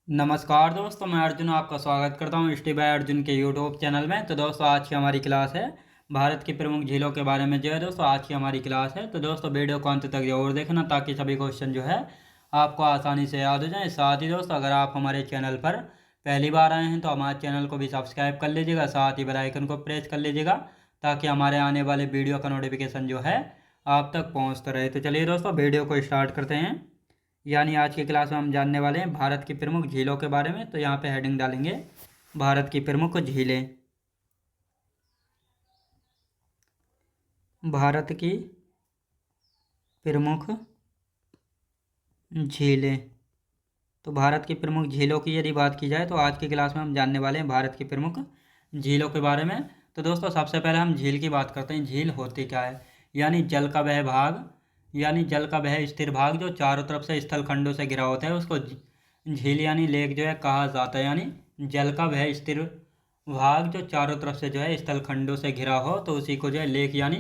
नमस्कार दोस्तों, मैं अर्जुन आपका स्वागत करता हूं स्टडी बाय अर्जुन के यूट्यूब चैनल में। तो दोस्तों, आज की हमारी क्लास है भारत की प्रमुख झीलों के बारे में। जो है दोस्तों, आज की हमारी क्लास है। तो दोस्तों, वीडियो को अंत तक जरूर देखना ताकि सभी क्वेश्चन जो है आपको आसानी से याद हो जाए। साथ ही दोस्तों, अगर आप हमारे चैनल पर पहली बार आए हैं तो हमारे चैनल को भी सब्सक्राइब कर लीजिएगा, साथ ही बेल आइकन को प्रेस कर लीजिएगा ताकि हमारे आने वाले वीडियो का नोटिफिकेशन जो है आप तक पहुँचता रहे। तो चलिए दोस्तों, वीडियो को स्टार्ट करते हैं। यानी आज की क्लास में हम जानने वाले हैं भारत की प्रमुख झीलों के बारे में। तो यहाँ पे हेडिंग डालेंगे भारत की प्रमुख झीलें। भारत की प्रमुख झीलें। तो भारत की प्रमुख झीलों की यदि बात की जाए तो आज की क्लास में हम जानने वाले हैं भारत की प्रमुख झीलों के बारे में। तो दोस्तों, सबसे पहले हम झील की बात करते हैं। झील होती क्या है? यानी जल का वह भाग, यानी जल का वह स्थिर भाग जो चारों तरफ से स्थल खंडों से घिरा होता है, उसको झील यानी लेक जो है कहा जाता है। यानी जल का वह स्थिर भाग जो चारों तरफ से जो है स्थल खंडों से घिरा हो तो उसी को जो है लेक यानी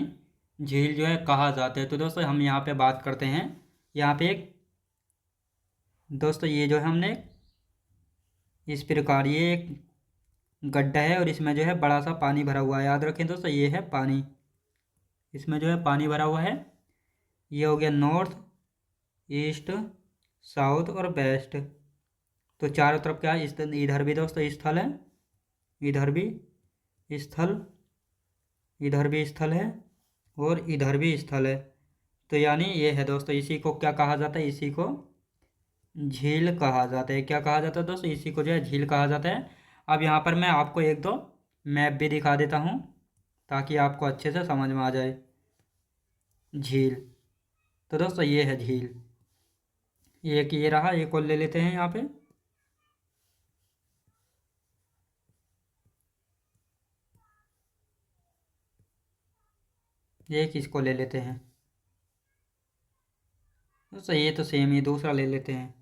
झील जो है कहा जाता है। तो दोस्तों, हम यहाँ पे बात करते हैं। यहाँ पे एक दोस्तों ये जो है हमने इस प्रकार ये एक गड्ढा है और इसमें जो है बड़ा सा पानी भरा हुआ है। याद रखें दोस्तों, ये है पानी, इसमें जो है पानी भरा हुआ है। ये हो गया नॉर्थ, ईस्ट, साउथ और वेस्ट। तो चारों तरफ क्या है? इधर भी दोस्तों स्थल है, इधर भी स्थल, इधर भी स्थल है और इधर भी स्थल है। तो यानी ये है दोस्तों, इसी को क्या कहा जाता है? इसी को झील कहा जाता है। क्या कहा जाता है दोस्तों? इसी को जो है झील कहा जाता है। अब यहाँ पर मैं आपको एक दो मैप भी दिखा देता हूँ ताकि आपको अच्छे से समझ में आ जाए झील। तो दोस्तों, ये है झील, एक ये रहा, एक और ले लेते हैं यहाँ पे। एक इसको ले लेते हैं दोस्तों, ये तो सेम ही, दूसरा ले लेते हैं।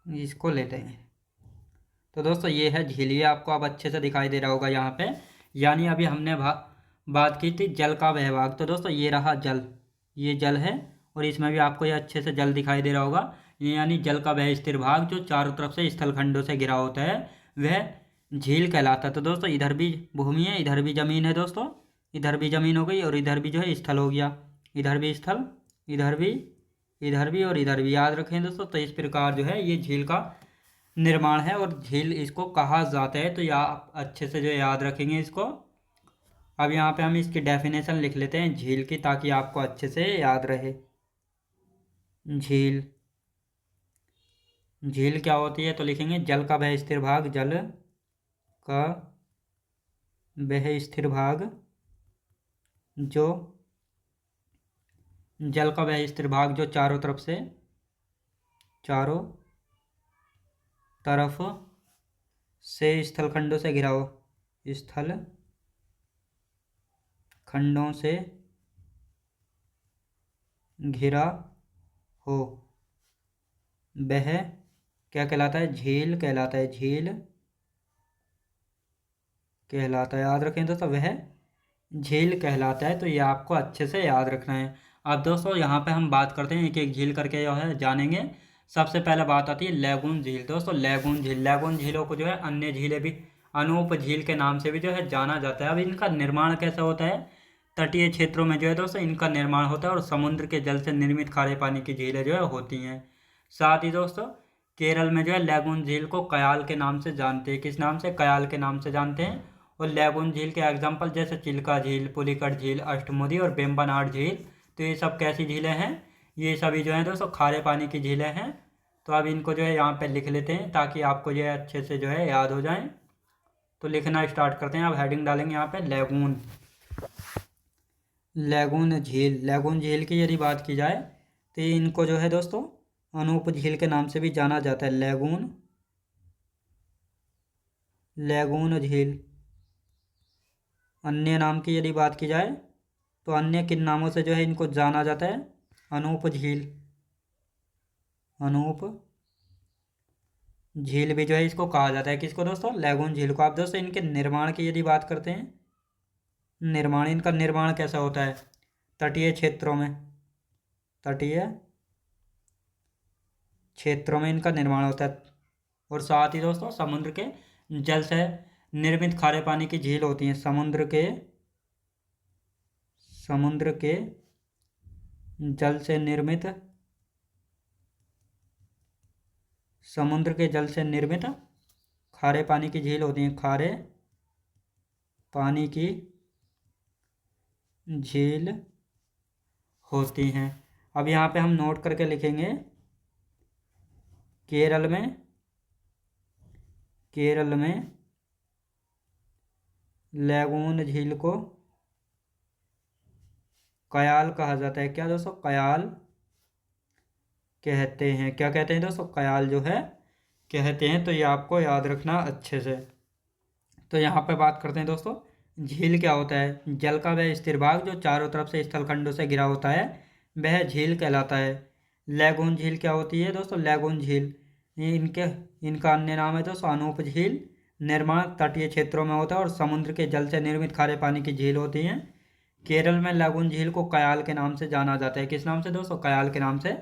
इसको लेते हैं। तो दोस्तों, ये है झील, ये आपको अब अच्छे से दिखाई दे रहा होगा यहाँ पे। यानी अभी हमने बात की थी जल का वह भाग। तो दोस्तों, ये रहा जल, ये जल है और इसमें भी आपको ये अच्छे से जल दिखाई दे रहा होगा। ये यानी जल का वह स्थिर भाग जो चारों तरफ से स्थल खंडों से घिरा होता है वह झील कहलाता है। तो दोस्तों, इधर भी भूमि है, इधर भी जमीन है दोस्तों, इधर भी जमीन हो गई और इधर भी जो है स्थल हो गया। इधर भी स्थल, इधर भी, इधर भी और इधर भी। याद रखें दोस्तों, तो इस प्रकार जो है ये झील का निर्माण है और झील इसको कहा जाता है। तो या आप अच्छे से जो याद रखेंगे इसको। अब यहाँ पे हम इसकी डेफिनेशन लिख लेते हैं झील की ताकि आपको अच्छे से याद रहे। झील, झील क्या होती है? तो लिखेंगे जल का वह स्थिर भाग, जल का वह स्थिर भाग जो, जल का वह स्थिर भाग जो चारों तरफ से, चारों तरफ से स्थल खंडों से घिरा हो, स्थल खंडों से घिरा हो, वह क्या कहलाता है? झील कहलाता है। झील कहलाता है, याद रखें दोस्तों, वह झील कहलाता है। तो ये आपको अच्छे से याद रखना है। अब दोस्तों, यहाँ पे हम बात करते हैं एक एक झील करके जो है जानेंगे। सबसे पहले बात आती है लैगून झील। दोस्तों, लैगून झील, लैगून झीलों को जो है अन्य झीलें भी, अनूप झील के नाम से भी जो है जाना जाता है। अब इनका निर्माण कैसा होता है? तटीय क्षेत्रों में जो है दोस्तों इनका निर्माण होता है और समुद्र के जल से निर्मित खारे पानी की झीलें जो है होती हैं। साथ ही दोस्तों, केरल में जो है लैगून झील को कयाल के नाम से जानते हैं। किस नाम से? कयाल के नाम से जानते हैं। और लैगून झील के एग्जाम्पल जैसे चिल्का झील, पुलिकट झील, अष्टमुदी और बेम्बनाड झील। तो ये सब कैसी झीलें हैं? ये सभी जो है दोस्तों खारे पानी की झीलें हैं। तो अब इनको जो है यहाँ पे लिख लेते हैं ताकि आपको ये अच्छे से जो है याद हो जाए। तो लिखना स्टार्ट करते हैं। अब हेडिंग डालेंगे यहाँ पे लैगून, लैगून झील। लैगून झील की यदि बात की जाए तो इनको जो है दोस्तों अनूप झील के नाम से भी जाना जाता है। लैगून, लैगून झील। अन्य नाम की यदि बात की जाए तो अन्य किन नामों से जो है इनको जाना जाता है? अनूप झील, अनूप झील भी जो है इसको कहा जाता है। किसको दोस्तों? लैगून झील को। आप दोस्तों इनके निर्माण की यदि बात करते हैं, निर्माण, इनका निर्माण कैसा होता है? तटीय क्षेत्रों में, तटीय क्षेत्रों में इनका निर्माण होता है। और साथ ही दोस्तों समुद्र के जल से निर्मित खारे पानी की झील होती हैं। समुद्र के जल से निर्मित, समुद्र के जल से निर्मित खारे पानी की झील होती हैं। खारे पानी की झील होती हैं। अब यहाँ पे हम नोट करके लिखेंगे, केरल में लैगून झील को कयाल कहा जाता है। क्या दोस्तों? कयाल कहते हैं। क्या कहते हैं दोस्तों? कयाल जो है कहते हैं। तो ये आपको याद रखना अच्छे से। तो यहाँ पे बात करते हैं दोस्तों, झील क्या होता है? जल का वह स्थिर भाग जो चारों तरफ से स्थलखंडों से घिरा होता है, वह झील कहलाता है। लैगून झील क्या होती है दोस्तों? लैगून झील इनका अन्य नाम है दोस्तों अनूप झील। निर्माण तटीय क्षेत्रों में होता है और समुद्र के जल से निर्मित खारे पानी की झील होती हैं। केरल में लैगून झील को कयाल के नाम से जाना जाता है। किस नाम से दोस्तों? कयाल के नाम से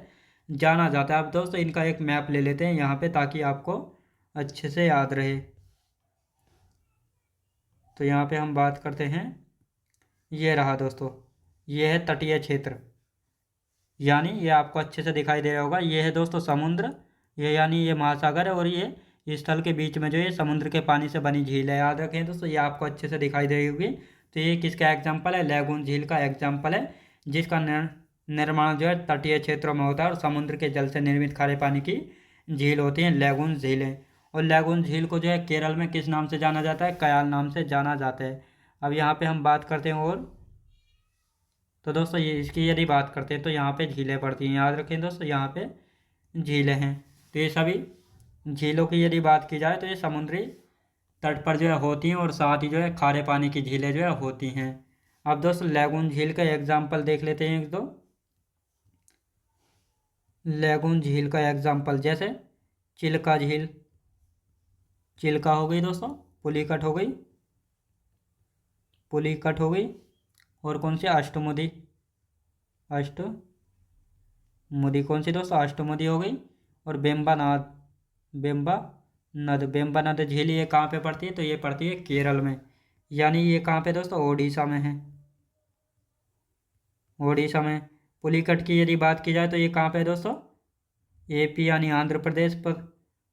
जाना जाता है। अब दोस्तों इनका एक मैप ले लेते हैं यहाँ पे, ताकि आपको अच्छे से याद रहे। तो यहाँ पे हम बात करते हैं, ये रहा दोस्तों, ये है तटीय क्षेत्र, यानी ये आपको अच्छे से दिखाई दे रहा होगा। ये है दोस्तों समुद्र, ये यानी ये महासागर है, और ये स्थल के बीच में जो ये समुद्र के पानी से बनी झील है। याद रखें दोस्तों, ये आपको अच्छे से दिखाई दे रही होगी। तो ये किसका एग्जाम्पल है? लैगून झील का एग्जाम्पल है, जिसका निर्माण जो है तटीय क्षेत्रों में होता है और समुद्र के जल से निर्मित खारे पानी की झील होती है, लैगून झीलें। और लैगून झील को जो है केरल में किस नाम से जाना जाता है? कयाल नाम से जाना जाता है। अब यहाँ पे हम बात करते हैं और, तो दोस्तों ये इसकी यदि बात करते हैं तो यहाँ पे झीलें पड़ती हैं। याद रखें दोस्तों, यहाँ पे झीलें हैं। तो ये सभी झीलों की यदि बात की जाए तो ये समुद्री तट पर जो है होती हैं, और साथ ही जो है खारे पानी की झीलें जो है होती हैं। अब दोस्तों लैगून झील का एग्जाम्पल देख लेते हैं एक दो। लैगून झील का एग्जाम्पल जैसे चिल्का झील, चिल्का हो गई दोस्तों, पुलिकट हो गई, पुलिकट हो गई, और कौन सी? अष्टमुदी, अष्टमुदी कौन सी दोस्तों? अष्टमुदी हो गई। और बेम्बानाद, बेम्बानद झील ये कहाँ पे पड़ती है? तो ये पड़ती है केरल में, यानी ये कहाँ पे दोस्तों? ओडिशा में है, ओडिशा में। पुलिकट की यदि बात की जाए तो ये कहाँ पे है दोस्तों? एपी यानी आंध्र प्रदेश पर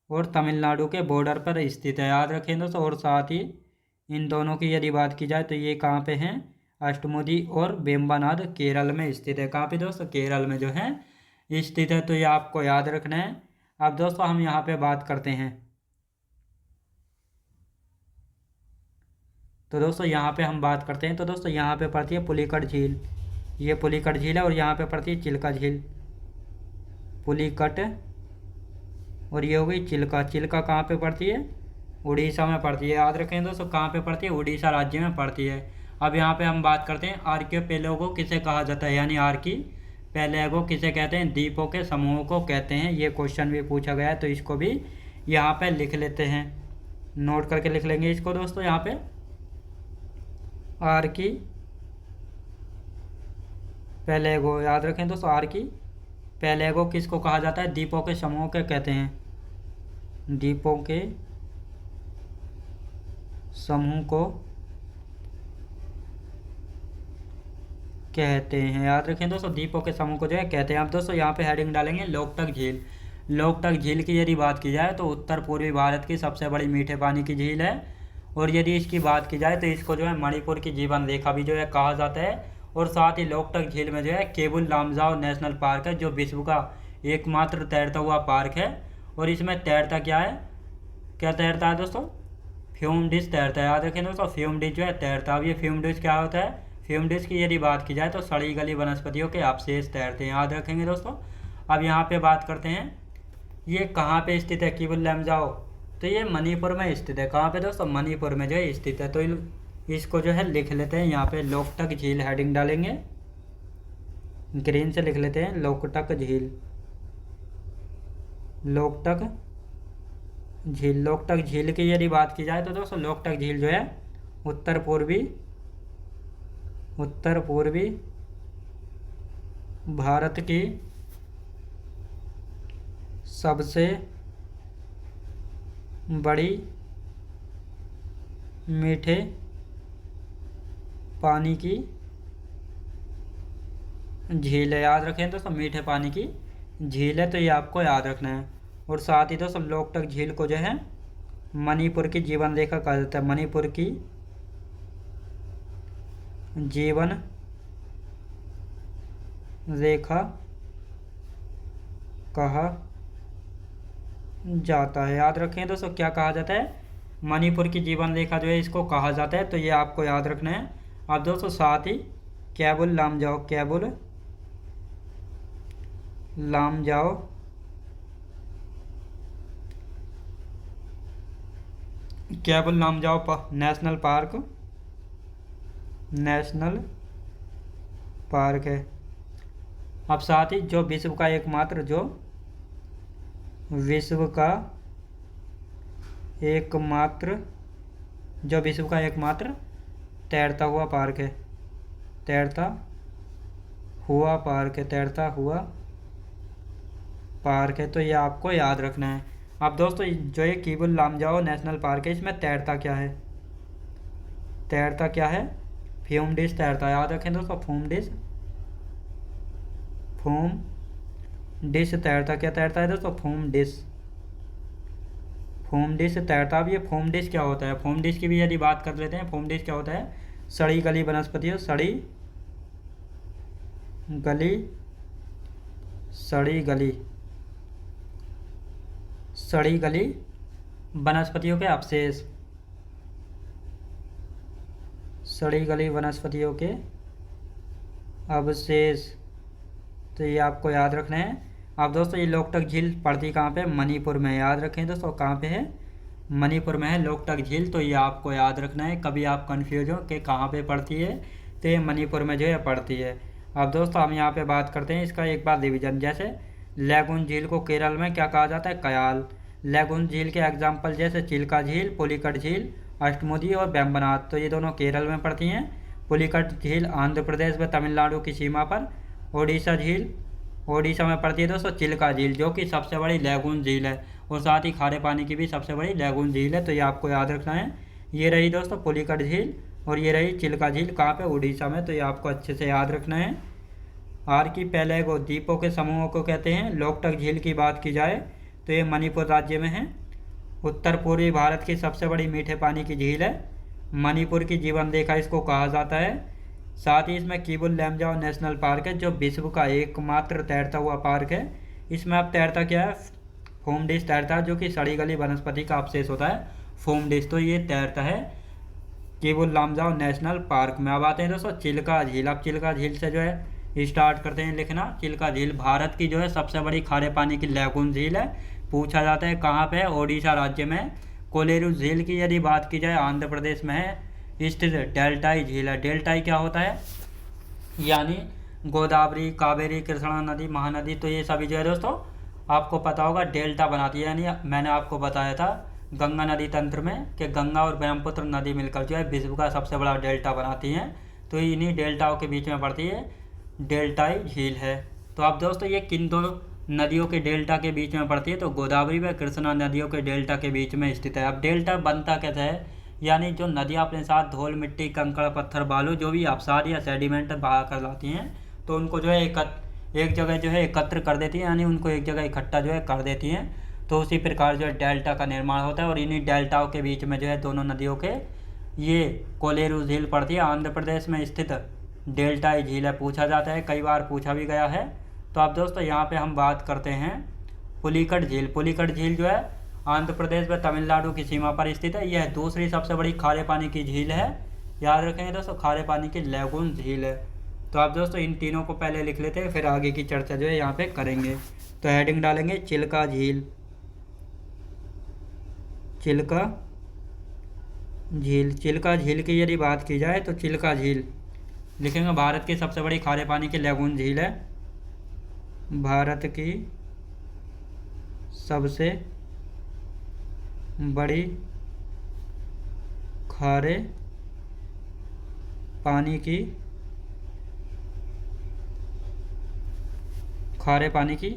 और तमिलनाडु के बॉर्डर पर स्थित है। याद रखें दोस्तों। और साथ ही इन दोनों की यदि बात की जाए तो ये कहाँ पे हैं? अष्टमुदी और बेम्बानाद केरल में स्थित है। कहाँ पे दोस्तों? केरल में जो है स्थित है। तो ये आपको याद रखना है। अब दोस्तों हम यहाँ पे बात करते हैं, तो दोस्तों यहाँ पे हम बात करते हैं, तो दोस्तों यहाँ पे पड़ती है पुलिकट झील, ये पुलिकट झील है। और यहाँ पे पड़ती है चिल्का झील, पुलिकट, और ये हो गई चिल्का। चिल्का कहाँ पे पड़ती है? उड़ीसा में पड़ती है। याद रखें दोस्तों, कहाँ पे पड़ती है? उड़ीसा राज्य में पड़ती है। अब यहाँ पे हम बात करते हैं आर्कियोपेलागो किसे कहा जाता है, यानी आर्किपेलागो किसे कहते हैं? द्वीपों के समूह को कहते हैं। ये क्वेश्चन भी पूछा गया है, तो इसको भी यहाँ पे लिख लेते हैं, नोट करके लिख लेंगे इसको दोस्तों। यहाँ पे आर्किपेलागो, याद रखें दोस्तों, आर्किपेलागो किसको कहा जाता है? द्वीपों के समूह के कहते हैं, द्वीपों के समूह को कहते हैं। याद रखें दोस्तों, द्वीपों के समूह को जो है कहते हैं। आप दोस्तों यहाँ पे हेडिंग डालेंगे लोकटक झील। लोकटक झील की यदि बात की जाए तो उत्तर पूर्वी भारत की सबसे बड़ी मीठे पानी की झील है। और यदि इसकी बात की जाए तो इसको जो है मणिपुर की जीवन रेखा भी जो है कहा जाता है। और साथ ही लोकटक झील में जो है केबुल लामजाओ नेशनल पार्क है, जो विश्व का एकमात्र तैरता हुआ पार्क है। और इसमें तैरता क्या है? क्या तैरता है दोस्तों? फ्यूम डिश तैरता है। याद रखें दोस्तों, फ्यूम डिश जो है तैरता है। अब ये फ्यूम डिश क्या होता है? फ्यूम डिश की यदि बात की जाए तो सड़ी गली वनस्पतियों के अवशेष तैरते हैं। याद रखेंगे दोस्तों। अब यहाँ पे बात करते हैं, ये कहाँ पे स्थित है केबुल लामजाओ? तो ये मणिपुर में स्थित है। कहाँ पे दोस्तों? मणिपुर में जो है स्थित है। तो इसको जो है लिख लेते हैं यहाँ पे, लोकटक झील हेडिंग डालेंगे, ग्रीन से लिख लेते हैं, लोकटक झील, लोकटक झील। लोकटक झील की यदि बात की जाए तो दोस्तों लोकटक झील जो है उत्तर पूर्वी उत्तर पूर्वी भारत की सबसे बड़ी मीठे पानी की झील है। याद रखें दोस्तों, मीठे पानी की झील है, तो ये आपको याद रखना है। और साथ ही दोस्तों लोकटक झील को जो है मणिपुर की जीवन रेखा कहा जाता है। मणिपुर की जीवन रेखा कहा जाता है। याद रखें दोस्तों, क्या कहा जाता है? मणिपुर की जीवन रेखा जो है इसको कहा जाता है, तो ये आपको याद रखना है। अब दोस्तों साथ ही केबुल लामजाओ, केबुल लामजाओ केबुल लामजाओ नेशनल पार्क है। अब साथ ही जो विश्व का एकमात्र तैरता हुआ पार्क है। तैरता हुआ पार्क है, तो ये आपको याद रखना है। अब दोस्तों जो ये केबुल लामजाओ नेशनल पार्क है, इसमें तैरता क्या है? फ्यूम डिश तैरता है। याद रखें दोस्तों, फ्यूम डिश तैरता। क्या तैरता है दोस्तों? फ्यूम डिश तैरता। अब ये फ्यूम डिश क्या होता है? फ्यूम डिश की भी यदि बात कर लेते हैं, फ्यूम डिश क्या होता है? सड़ी गली वनस्पति है। सड़ी गली वनस्पतियों के अवशेष। सड़ी गली वनस्पतियों के अवशेष, तो ये आपको याद रखना है। अब दोस्तों ये लोकटक झील पड़ती कहाँ पे? मणिपुर में। याद रखें दोस्तों, कहाँ पे है? मणिपुर में है लोकटक झील, तो ये आपको याद रखना है। कभी आप कंफ्यूज हो कि कहाँ पे पड़ती है, तो ये मणिपुर में जो है पड़ती है। अब दोस्तों हम यहाँ पे बात करते हैं इसका एक बार रिविजन। जैसे लैगून झील को केरल में क्या कहा जाता है? कयाल। लैगून झील के एग्जाम्पल जैसे चिल्का झील, पुलिकट झील, अष्टमुदी और वेम्बनाथ, तो ये दोनों केरल में पड़ती हैं। पुलिकट झील आंध्र प्रदेश व तमिलनाडु की सीमा पर। ओडिशा झील ओडिशा में पड़ती है दोस्तों। चिल्का झील जो कि सबसे बड़ी लैगून झील है, और साथ ही खारे पानी की भी सबसे बड़ी लैगून झील है, तो ये आपको याद रखना है। ये रही दोस्तों पुलिकट झील, और ये रही चिल्का झील। कहाँ पे? उड़ीसा में, तो ये आपको अच्छे से याद रखना है। आर्कीपेलागो द्वीपों के समूहों को कहते हैं। लोकटक झील की बात की जाए तो ये मणिपुर राज्य में है। उत्तर पूर्वी भारत की सबसे बड़ी मीठे पानी की झील है। मणिपुर की जीवन रेखा इसको कहा जाता है। साथ ही इसमें केबुल लामजाओ नेशनल पार्क है, जो विश्व का एकमात्र तैरता हुआ पार्क है। इसमें अब तैरता क्या है? फोम डिश तैरता है, जो कि सड़ी गली वनस्पति का अवशेष होता है, फोम डिश, तो ये तैरता है केबुल लामजाओ नेशनल पार्क में। अब आते हैं दोस्तों चिल्का झील। अब चिल्का झील से जो है स्टार्ट करते हैं लिखना। चिल्का झील भारत की जो है सबसे बड़ी खारे पानी की लैगून झील है। पूछा जाता है कहाँ पे है? ओडिशा राज्य में। कोलेरू झील की यदि बात की जाए आंध्र प्रदेश में है स्थित डेल्टाई झील है। डेल्टाई क्या होता है? यानी गोदावरी, कावेरी, कृष्णा नदी, महानदी, तो ये सभी जो है दोस्तों आपको पता होगा डेल्टा बनाती है। यानी मैंने आपको बताया था गंगा नदी तंत्र में कि गंगा और ब्रह्मपुत्र नदी मिलकर जो है विश्व का सबसे बड़ा डेल्टा बनाती हैं, तो इन्हीं डेल्टाओं के बीच में पड़ती है डेल्टाई झील है। तो अब दोस्तों ये किन दो नदियों के डेल्टा के बीच में पड़ती है? तो गोदावरी व कृष्णा नदियों के डेल्टा के बीच में स्थित है। अब डेल्टा बनता कैसे है? यानी जो नदियाँ अपने साथ धूल, मिट्टी, कंकड़, पत्थर, बालू, जो भी अपसार या सेडिमेंट बहा कर लाती हैं, तो उनको जो है एक जगह जो है एकत्र कर देती हैं, यानी उनको एक जगह इकट्ठा जो है कर देती हैं। तो उसी प्रकार जो है डेल्टा का निर्माण होता है, और इन्हीं डेल्टाओं के बीच में जो है दोनों नदियों के ये कोलेरू झील पड़ती है। आंध्र प्रदेश में स्थित डेल्टाई झील है। पूछा जाता है, कई बार पूछा भी गया है। तो अब दोस्तों यहाँ पे हम बात करते हैं पुलिकट झील। पुलिकट झील जो है आंध्र प्रदेश व तमिलनाडु की सीमा पर स्थित है। यह दूसरी सबसे बड़ी खारे पानी की झील है। याद रखेंगे दोस्तों, खारे पानी की लैगून झील है। तो आप दोस्तों इन तीनों को पहले लिख लेते हैं, फिर आगे की चर्चा जो है यहाँ पे करेंगे। तो हेडिंग डालेंगे चिल्का झील। चिल्का झील की यदि बात की जाए तो चिल्का झील लिखेंगे भारत की सबसे बड़ी खारे पानी की लैगून झील है। भारत की सबसे बड़ी खारे पानी की खारे पानी की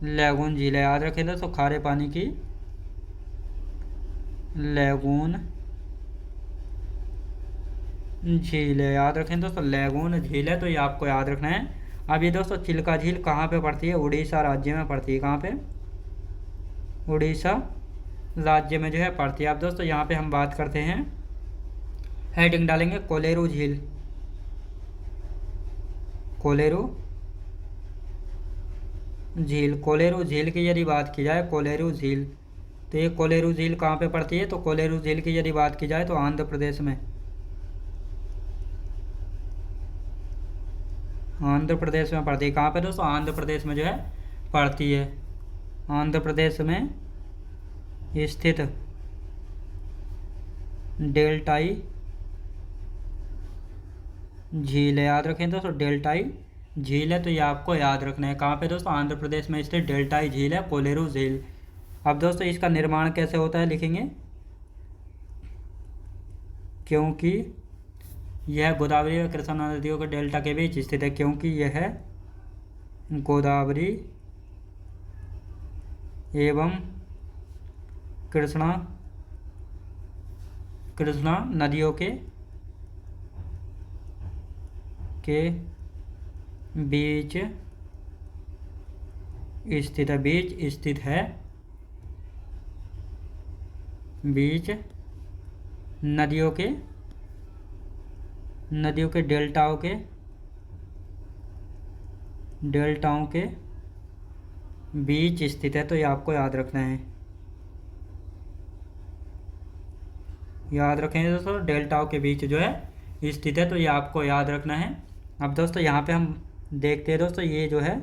लैगून झील है। याद रखें दोस्तों, खारे पानी की लैगून झील है। याद रखें दोस्तों, लैगून झील है, तो ये आपको याद रखना है। अब ये दोस्तों चिल्का झील कहाँ पे पड़ती है? उड़ीसा राज्य में पड़ती है। कहाँ पे? उड़ीसा राज्य में जो है पड़ती है। अब दोस्तों यहाँ पे हम बात करते हैं, हेडिंग डालेंगे कोलेरू झील। कोलेरू झील, कोलेरू झील की यदि बात की जाए, कोलेरू झील, तो ये कोलेरू झील कहाँ पे पड़ती है? तो कोलेरू झील की यदि बात की जाए तो आंध्र प्रदेश में, आंध्र प्रदेश में पड़ती है। कहाँ पे दोस्तों? आंध्र प्रदेश में जो है पड़ती है। आंध्र प्रदेश में स्थित डेल्टाई झील है। याद रखें दोस्तों, डेल्टाई झील है, तो ये आपको याद रखना है। कहाँ पे दोस्तों? आंध्र प्रदेश में स्थित डेल्टाई झील है, कोलेरू झील। अब दोस्तों इसका निर्माण कैसे होता है लिखेंगे, क्योंकि यह गोदावरी और कृष्णा नदियों के डेल्टा के बीच स्थित है। क्योंकि यह गोदावरी एवं कृष्णा नदियों के बीच स्थित है। बीच स्थित है, बीच नदियों के डेल्टाओं के बीच स्थित है, तो ये आपको याद रखना है। याद रखेंगे दोस्तों, डेल्टाओं के बीच जो है स्थित है, तो ये आपको याद रखना है। अब दोस्तों यहाँ पे हम देखते हैं दोस्तों, ये जो है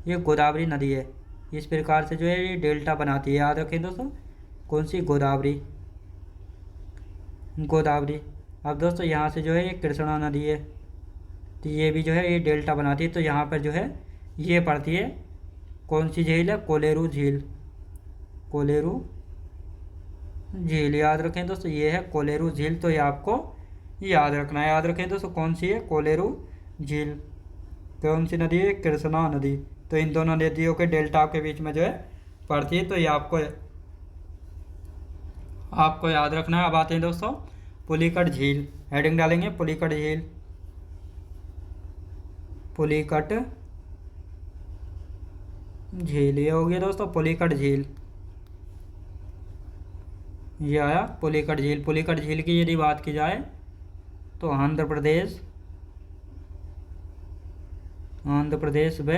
ये गोदावरी नदी है। इस प्रकार से जो है ये डेल्टा बनाती है। याद रखें दोस्तों, कौन सी? गोदावरी। अब दोस्तों यहाँ से जो है ये कृष्णा नदी है, तो ये भी जो है ये डेल्टा बनाती है। तो यहाँ पर जो है ये पड़ती है, कौन सी झील है? कोलेरू झील। कोलेरू झील, याद रखें दोस्तों, ये है कोलेरू झील, तो ये आपको याद रखना है। याद रखें दोस्तों, कौन सी है? कोलेरू झील। कौन सी नदी है? कृष्णा नदी। तो इन दोनों नदियों के डेल्टा के बीच में जो है पड़ती है, तो ये आपको याद रखना है। अब आते हैं दोस्तों पुलिकट झील। हेडिंग डालेंगे पुलिकट झील। पुलिकट झील, ये हो गया दोस्तों पुलिकट झील। ये आया पुलिकट झील। पुलिकट झील की यदि बात की जाए तो आंध्र प्रदेश व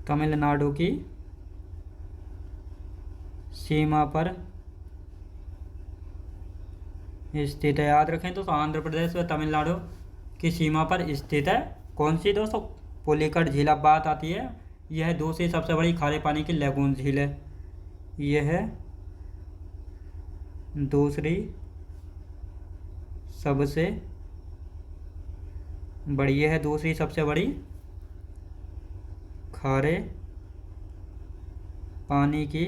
तमिलनाडु की सीमा पर स्थित है। याद रखें दोस्तों, आंध्र प्रदेश व तमिलनाडु की सीमा पर स्थित है। कौन सी दोस्तों? पुलिकट झील। अब बात आती है, यह दूसरी सबसे बड़ी खारे पानी की लैगून झील है। यह दूसरी सबसे बड़ी, यह है दूसरी सबसे बड़ी खारे पानी की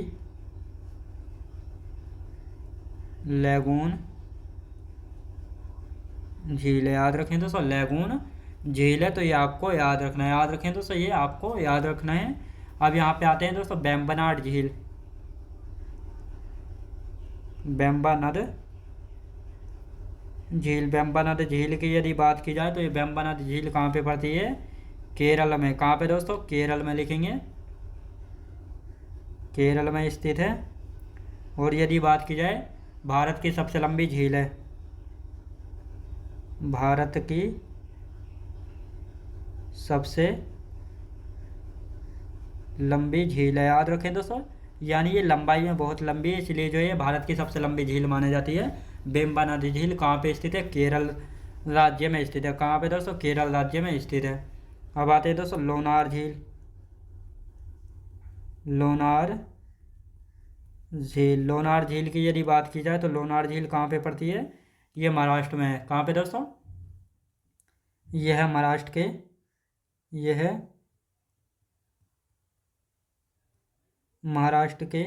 लैगून झील है। याद रखें दोस्तों, लैगून झील है, तो ये आपको याद रखना है। याद रखें दोस्तों, ये आपको याद रखना है। अब यहाँ पे आते हैं दोस्तों वेम्बनाड झील। वेम्बनाड झील। वेम्बनाड झील की यदि बात की जाए तो ये वेम्बनाड झील कहाँ पे पड़ती है? केरल में। कहाँ पे दोस्तों? केरल में लिखेंगे, केरल में स्थित है। और यदि बात की जाए, भारत की सबसे लंबी झील है। भारत की सबसे लंबी झील है। याद रखें दोस्तों, यानी ये लंबाई में बहुत लंबी है, इसलिए जो है भारत की सबसे लंबी झील मानी जाती है। वेम्बनाड झील कहाँ पे स्थित है? केरल राज्य में स्थित है। कहाँ पे दोस्तों? केरल राज्य में स्थित है। अब आते हैं दोस्तों लोनार झील। लोनार झील। लोनार झील की यदि बात की जाए तो लोनार झील कहाँ पे पड़ती है? ये महाराष्ट्र में है। कहाँ पे दोस्तों? यह है महाराष्ट्र के, यह है महाराष्ट्र के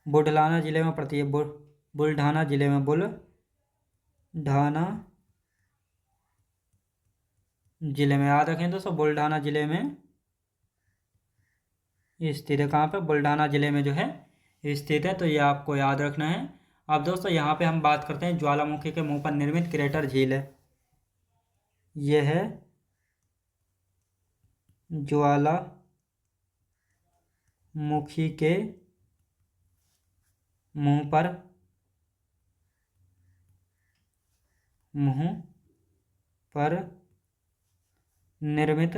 बुलढाना जिले में पड़ती है। बुलढाना जिले में, बुलढाना जिले में, याद रखें दोस्तों, बुल्ढाना जिले में स्थित है। कहाँ पे? बुल्ढाना जिले में जो है स्थित है, तो ये आपको याद रखना है। अब दोस्तों यहाँ पे हम बात करते हैं ज्वालामुखी के मुंह पर निर्मित क्रेटर झील है। यह है ज्वालामुखी के मुंह पर निर्मित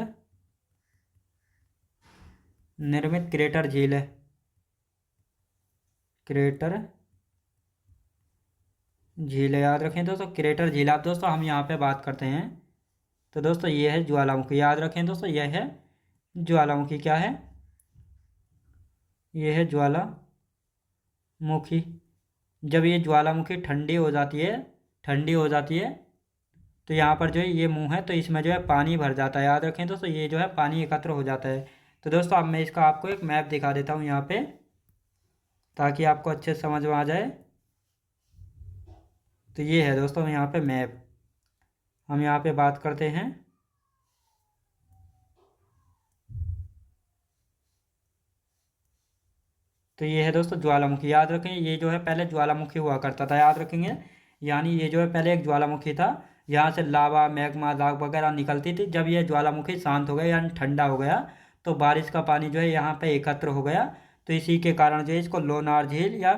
क्रेटर झील है। क्रेटर झील है, याद रखें दोस्तों, क्रेटर झील। अब दोस्तों हम यहाँ पे बात करते हैं, तो दोस्तों ये है ज्वालामुखी, याद रखें दोस्तों, यह है ज्वालामुखी। क्या है? यह है ज्वालामुखी। जब ये ज्वालामुखी ठंडी हो जाती है तो यहाँ पर जो है ये मुंह है, तो इसमें जो है पानी भर जाता है। याद रखें दोस्तों, ये जो है पानी एकत्र हो जाता है। तो दोस्तों अब मैं इसका आपको एक मैप दिखा देता हूँ यहाँ पे, ताकि आपको अच्छे से समझ में आ जाए। तो ये है दोस्तों यहाँ पे मैप। हम यहाँ पे बात करते हैं, तो ये है दोस्तों ज्वालामुखी। याद रखें, ये जो है पहले ज्वालामुखी हुआ करता था, याद रखेंगे। यानी ये जो है पहले एक ज्वालामुखी था, यहाँ से लावा, मैग्मा, लाव वगैरह निकलती थी। जब ये ज्वालामुखी शांत हो गया यानी ठंडा हो गया, तो बारिश का पानी जो है यहाँ पे एकत्र हो गया। तो इसी के कारण जो है इसको लोनार झील या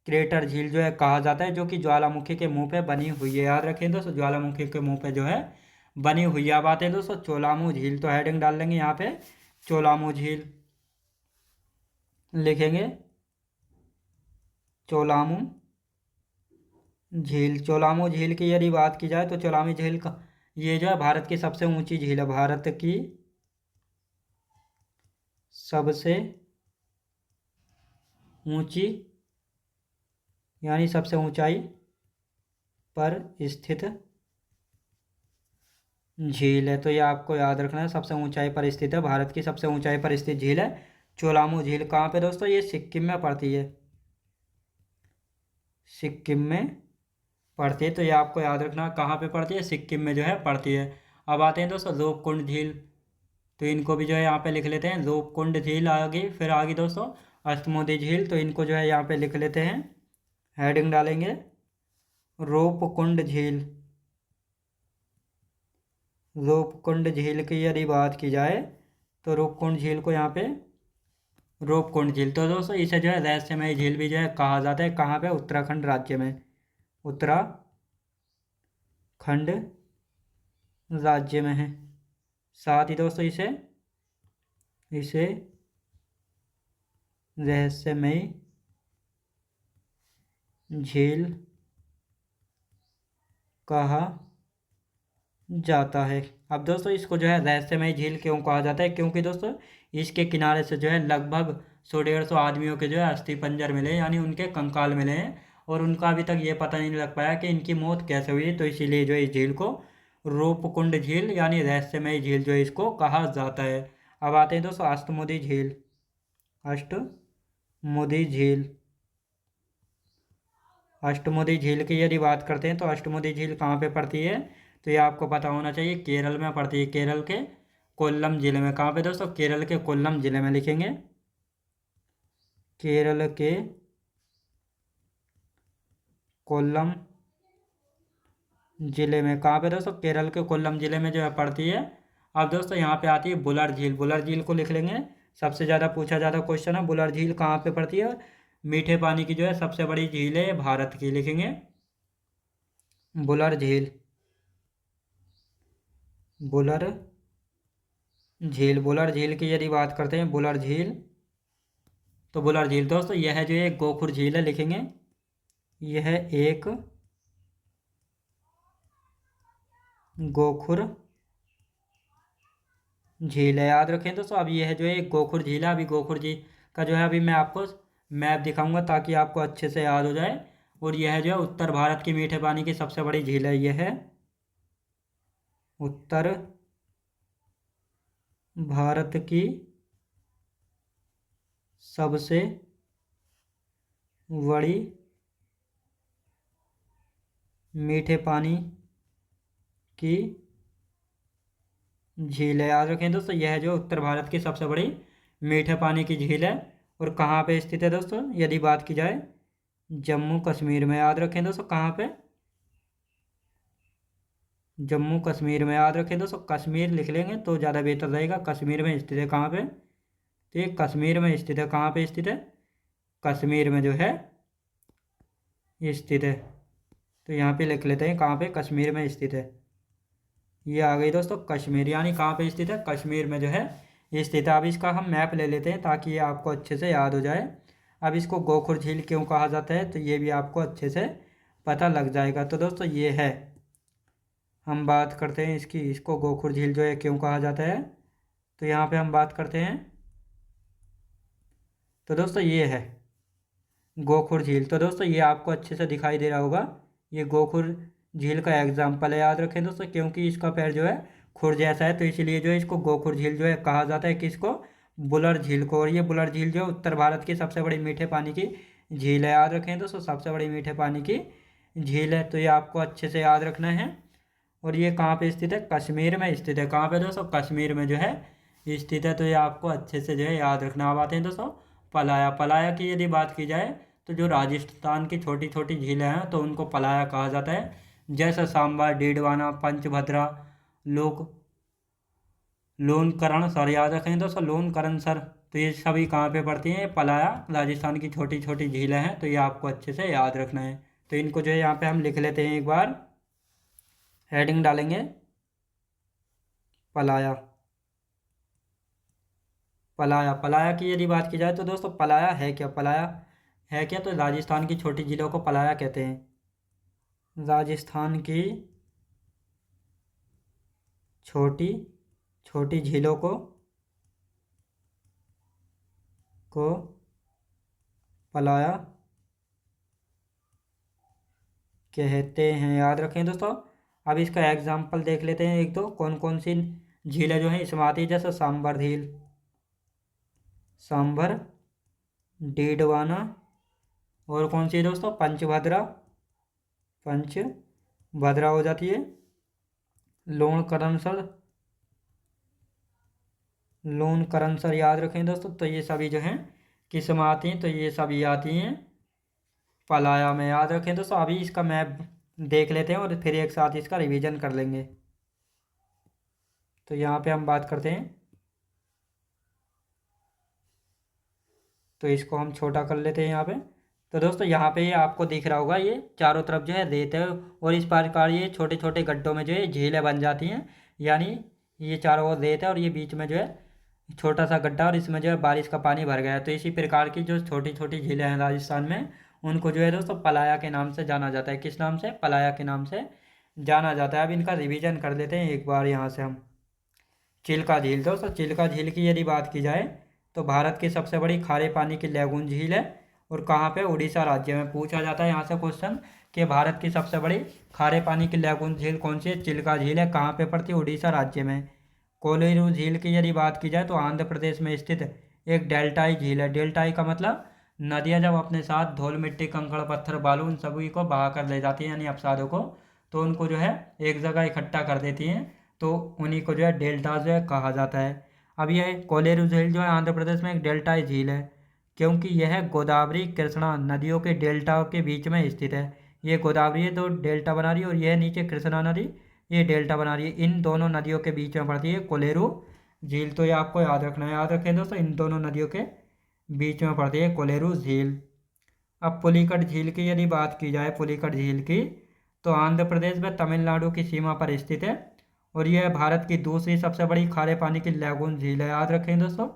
क्रेटर झील जो है कहा जाता है, जो कि ज्वालामुखी के मुंह पे बनी हुई है। याद रखें दोस्तों, ज्वालामुखी के मुंह पे जो है बनी हुई है। अब आते हैं दोस्तों चोलामू झील, तो हेडिंग डाल लेंगे यहाँ पे चोलामू झील, लिखेंगे चोलामू झील। चोलामू झील की यदि बात की जाए तो चोलामू झील का ये जो है भारत की सबसे ऊंची झील है। भारत की सबसे ऊंची यानी सबसे ऊंचाई पर स्थित झील है। तो ये आपको याद रखना है, सबसे ऊंचाई पर स्थित है, भारत की सबसे ऊंचाई पर स्थित झील है चोलामू झील। कहाँ पे दोस्तों? ये सिक्किम में पड़ती है, सिक्किम में पड़ती है। तो ये आपको याद रखना कहाँ पे पड़ती है, सिक्किम में जो है पड़ती है। अब आते हैं दोस्तों रूपकुंड झील, तो इनको भी जो है यहाँ पे लिख लेते हैं, रूपकुंड झील आ गई। फिर आ गई दोस्तों अष्टमुदी झील, तो इनको जो है यहाँ पे लिख लेते हैं, हेडिंग डालेंगे रूपकुंड झील। रूपकुंड झील की यदि बात की जाए तो रूपकुंड झील को यहाँ पे रूपकुंड झील, तो दोस्तों इसे जो है रहस्यमय झील भी जो है कहा जाता है। कहाँ पे? उत्तराखंड राज्य में, उत्तराखंड राज्य में है। साथ ही दोस्तों इसे इसे रहस्यमय झील कहा जाता है। अब दोस्तों इसको जो है रहस्यमय झील क्यों कहा जाता है? क्योंकि दोस्तों इसके किनारे से जो है लगभग 100-150 आदमियों के जो है अस्थि पंजर मिले, यानी उनके कंकाल मिले हैं, और उनका अभी तक ये पता नहीं लग पाया कि इनकी मौत कैसे हुई है। तो इसीलिए जो है इस झील को रूपकुंड झील यानी रहस्यमय झील जो है इसको कहा जाता है। अब आते हैं दोस्तों अष्टमुदी झील। अष्टमुदी झील, अष्टमुदी झील की यदि बात करते हैं तो अष्टमुदी झील कहाँ पे पड़ती है? तो ये आपको पता होना चाहिए, केरल में पड़ती है, केरल के कोल्लम जिले में। कहाँ पे दोस्तों? केरल के कोल्लम जिले में, लिखेंगे केरल के कोल्लम जिले में। कहाँ पे दोस्तों? केरल के कोल्लम जिले में जो है पड़ती है। अब दोस्तों यहाँ पे आती है बुलर झील। बुलर झील को लिख लेंगे, सबसे ज़्यादा पूछा जाता क्वेश्चन है, बुलर झील कहाँ पे पड़ती है? मीठे पानी की जो है सबसे बड़ी झील है भारत की, लिखेंगे बुलर झील। बुलर झील, बुलर झील की यदि बात करते हैं, बुलर झील, तो बुलर झील दोस्तों यह है जो एक गोखुर झील है, लिखेंगे यह एक गोखुर झील है। याद रखें दोस्तों, अब यह है जो है एक गोखुर झील है। अभी गोखुर झील का जो है अभी मैं आपको मैप दिखाऊंगा ताकि आपको अच्छे से याद हो जाए। और यह जो है उत्तर भारत की मीठे पानी की सबसे बड़ी झील है। यह है उत्तर भारत की सबसे बड़ी मीठे पानी की झील है। याद रखें दोस्तों, यह जो उत्तर भारत की सबसे बड़ी मीठे पानी की झील है। और कहाँ पे स्थित है दोस्तों, यदि बात की जाए जम्मू कश्मीर में। याद रखें दोस्तों, कहाँ पे, जम्मू कश्मीर में। याद रखें दोस्तों, कश्मीर लिख लेंगे तो ज़्यादा बेहतर रहेगा। कश्मीर में स्थित है। कहाँ पे, तो ये कश्मीर में स्थित है। कहाँ पे स्थित है, कश्मीर में जो है स्थित है। तो यहाँ पे लिख लेते हैं कहाँ पे, कश्मीर में स्थित है। ये आ गई दोस्तों कश्मीर, यानी कहाँ पे स्थित है, कश्मीर में जो है स्थित है। अब इसका हम मैप ले लेते हैं ताकि ये आपको अच्छे से याद हो जाए। अब इसको गोखुर झील क्यों कहा जाता है, तो ये भी आपको अच्छे से पता लग जाएगा। तो दोस्तों ये है, हम बात करते हैं इसकी, इसको गोखुर झील जो है क्यों कहा जाता है। तो यहाँ पे हम बात करते हैं, तो दोस्तों ये है गोखुर झील। तो दोस्तों ये आपको अच्छे से दिखाई दे रहा होगा, ये गोखुर झील का एग्जाम्पल है। याद रखें दोस्तों, क्योंकि इसका पैर जो है खुर जैसा है, तो इसीलिए जो है इसको गोखुर झील जो है कहा जाता है। किसको, बुलर झील को। और ये बुलर झील जो है उत्तर भारत की सबसे बड़ी मीठे पानी की झील है। याद रखें दोस्तों, सबसे बड़ी मीठे पानी की झील है। तो ये आपको अच्छे से याद रखना है। और ये कहाँ पे स्थित है, कश्मीर में स्थित है। कहाँ पे दोस्तों, कश्मीर में जो है स्थित है। तो ये आपको अच्छे से जो है याद रखना। अब आते हैं दोस्तों पलाया। पलाया की यदि बात की जाए तो जो राजस्थान की छोटी छोटी झीलें हैं तो उनको पलाया कहा जाता है। जैसे सांबा, डीडवाना, पंचभद्रा, लोक लोनकरण सर। याद रखें दोस्तों, लोनकरण सर। तो ये सभी कहाँ पे पड़ती हैं, पलाया राजस्थान की छोटी छोटी झीलें हैं। तो ये आपको अच्छे से याद रखना है। तो इनको जो है यहाँ पे हम लिख लेते हैं, एक बार हेडिंग डालेंगे पलाया। पलाया, पलाया की यदि बात की जाए तो दोस्तों पलाया है क्या, पलाया है क्या, तो राजस्थान की छोटी झीलों को पलाया कहते हैं। राजस्थान की छोटी छोटी झीलों को पलाया कहते हैं। याद रखें दोस्तों। अब इसका एग्जाम्पल देख लेते हैं एक दो, कौन कौन सी झीलें जो हैं इसमें आती है। जैसे सांबर झील, सांबर, डीडवाना, और कौन सी है दोस्तों, पंचभद्रा, पंचभद्रा हो जाती है। लोणकरणसर, लोणकरणसर। याद रखें दोस्तों। तो ये सभी जो हैं किस में आती हैं, तो ये सभी आती हैं पलाया में। याद रखें दोस्तों। अभी इसका मैप देख लेते हैं और फिर एक साथ इसका रिवीजन कर लेंगे। तो यहाँ पे हम बात करते हैं, तो इसको हम छोटा कर लेते हैं यहाँ पे। तो दोस्तों यहाँ पे ये आपको दिख रहा होगा, ये चारों तरफ जो है रेत है और इस प्रकार ये छोटे छोटे गड्ढों में जो है झीलें बन जाती हैं। यानी ये चारों ओर रेत है और ये बीच में जो है छोटा सा गड्ढा, और इसमें जो है बारिश का पानी भर गया है। तो इसी प्रकार की जो छोटी छोटी झीलें हैं राजस्थान में, उनको जो है दोस्तों पलाया के नाम से जाना जाता है। किस नाम से, पलाया के नाम से जाना जाता है। अब इनका रिवीजन कर लेते हैं एक बार यहाँ से हम। चिल्का झील, दोस्तों चिल्का झील की यदि बात की जाए तो भारत की सबसे बड़ी खारे पानी की लैगून झील है। और कहाँ पे, उड़ीसा राज्य में। पूछा जाता है यहाँ से क्वेश्चन कि भारत की सबसे बड़ी खारे पानी की लैगून झील कौन सी है, चिल्का झील है। कहाँ पे पड़ती है, उड़ीसा राज्य में। कोलेरू झील की यदि बात की जाए तो आंध्र प्रदेश में स्थित एक डेल्टाई झील है। डेल्टाई का मतलब नदियाँ जब अपने साथ धूल मिट्टी कंकड़ पत्थर बालू उन सभी को बहा कर ले जाती हैं, यानी अपसादों को, तो उनको जो है एक जगह इकट्ठा कर देती हैं। तो उन्हीं को जो है डेल्टा जो है कहा जाता है। अब यह कोलेरू झील जो है आंध्र प्रदेश में एक डेल्टाई झील है, क्योंकि यह गोदावरी कृष्णा नदियों के डेल्टा के बीच में स्थित है। ये गोदावरी है तो डेल्टा बना रही है, और यह नीचे कृष्णा नदी ये डेल्टा बना रही है। इन दोनों नदियों के बीच में पड़ती है कोलेरू झील। तो ये आपको याद रखना है। याद रखें दोस्तों, इन दोनों नदियों के बीच में पड़ती है कोलेरू झील। अब पुलिकट झील की यदि बात की जाए, पुलिकट झील की, तो आंध्र प्रदेश व तमिलनाडु की सीमा पर स्थित है। और यह भारत की दूसरी सबसे बड़ी खारे पानी की लैगून झील है। याद रखें दोस्तों,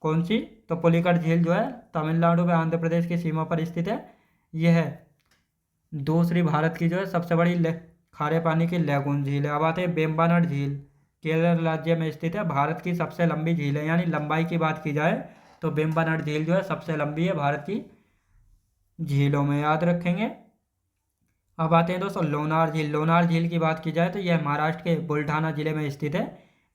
कौन सी, तो पुलिकट झील जो है तमिलनाडु व आंध्र प्रदेश की सीमा पर स्थित है। यह दूसरी भारत की जो है सबसे बड़ी खारे पानी की लैगून झील है। अब आते हैं वेम्बनाड झील, केरल राज्य में स्थित है। भारत की सबसे लंबी झील है, यानी लंबाई की बात की जाए तो वेम्बनाड झील जो है सबसे लंबी है भारत की झीलों में। याद रखेंगे। अब आते हैं दोस्तों लोनार झील। लोनार झील की बात की जाए तो यह महाराष्ट्र के बुल्ढाना जिले में स्थित है।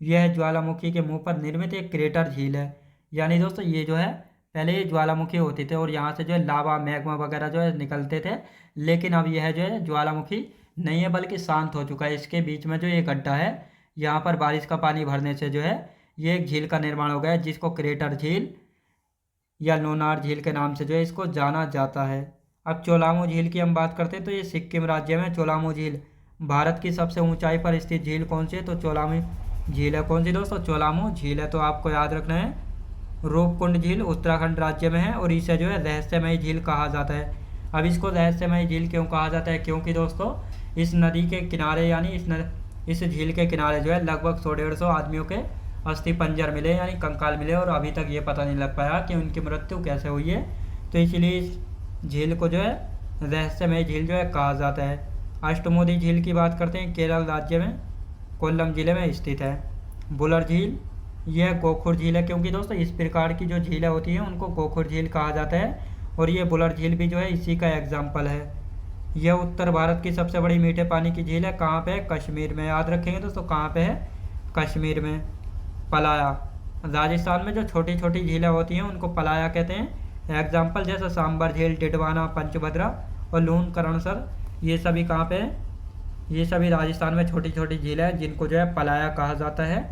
यह ज्वालामुखी के मुंह पर निर्मित एक क्रेटर झील है। यानी दोस्तों ये जो है पहले ये ज्वालामुखी होती थे और यहाँ से जो है लावा मैग्मा वगैरह जो है निकलते थे, लेकिन अब यह जो है ज्वालामुखी नहीं है बल्कि शांत हो चुका है। इसके बीच में जो ये गड्ढा है यहाँ पर बारिश का पानी भरने से जो है ये एक झील का निर्माण हो गया है, जिसको क्रेटर झील या लोनार झील के नाम से जो है इसको जाना जाता है। अब चोलामो झील की हम बात करते हैं तो ये सिक्किम राज्य में चोलामो झील। भारत की सबसे ऊंचाई पर स्थित झील कौन सी है? तो चोलामो झील है। कौन सी दोस्तों? चोलामो झील है। तो आपको याद रखना है रूपकुंड झील उत्तराखंड राज्य में है और इसे जो है रहस्यमयी झील कहा जाता है। अब इसको रहस्यमयी झील क्यों कहा जाता है? क्योंकि दोस्तों इस नदी के किनारे यानी इस झील के किनारे जो है लगभग 100-150 आदमियों के अस्थि पंजर मिले यानी कंकाल मिले और अभी तक ये पता नहीं लग पाया कि उनकी मृत्यु कैसे हुई है। तो इसलिए इस झील को जो है रहस्यमय झील जो है कहा जाता है। अष्टमोदी झील की बात करते हैं, केरल राज्य में कोल्लम जिले में स्थित है। बुलर झील, यह गोखुर झील है, क्योंकि दोस्तों इस प्रकार की जो झीलें होती हैं उनको गोखुर झील कहा जाता है और ये बुलर झील भी जो है इसी का एग्जाम्पल है। यह उत्तर भारत की सबसे बड़ी मीठे पानी की झील है। कहाँ पे है? कश्मीर में। याद रखेंगे दोस्तों कहाँ पे है? कश्मीर में। पलाया, राजस्थान में जो छोटी छोटी झीलें होती हैं उनको पलाया कहते हैं। एग्जाम्पल जैसे सांबर झील, टिटवाना, पंचभद्रा और लून करणसर, ये सभी कहाँ पे हैं? ये सभी राजस्थान में छोटी छोटी झीलें हैं जिनको जो है पलाया कहा जाता है।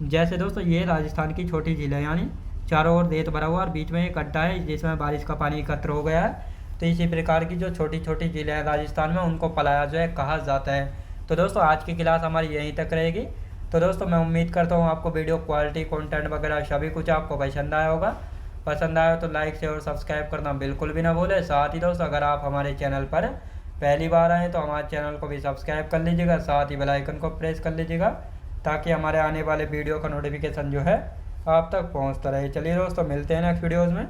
जैसे दोस्तों ये राजस्थान की छोटी झील है, यानी चारों ओर रेत भरा हुआ और बीच में एक गड्ढा है जिसमें बारिश का पानी एकत्र हो गया है। तो इसी प्रकार की जो छोटी छोटी झीलें हैं राजस्थान में उनको पलाया जो है कहा जाता है। तो दोस्तों आज की क्लास हमारी यहीं तक रहेगी। तो दोस्तों मैं उम्मीद करता हूँ आपको वीडियो क्वालिटी, कंटेंट वगैरह सभी कुछ आपको पसंद आया होगा। पसंद आया तो लाइक शेयर और सब्सक्राइब करना बिल्कुल भी ना भूलें। साथ ही दोस्तों अगर आप हमारे चैनल पर पहली बार आएँ तो हमारे चैनल को भी सब्सक्राइब कर लीजिएगा, साथ ही बेल आइकन को प्रेस कर लीजिएगा ताकि हमारे आने वाले वीडियो का नोटिफिकेशन जो है आप तक पहुँचता रहे। चलिए दोस्तों मिलते हैं नेक्स्ट वीडियोज़ में।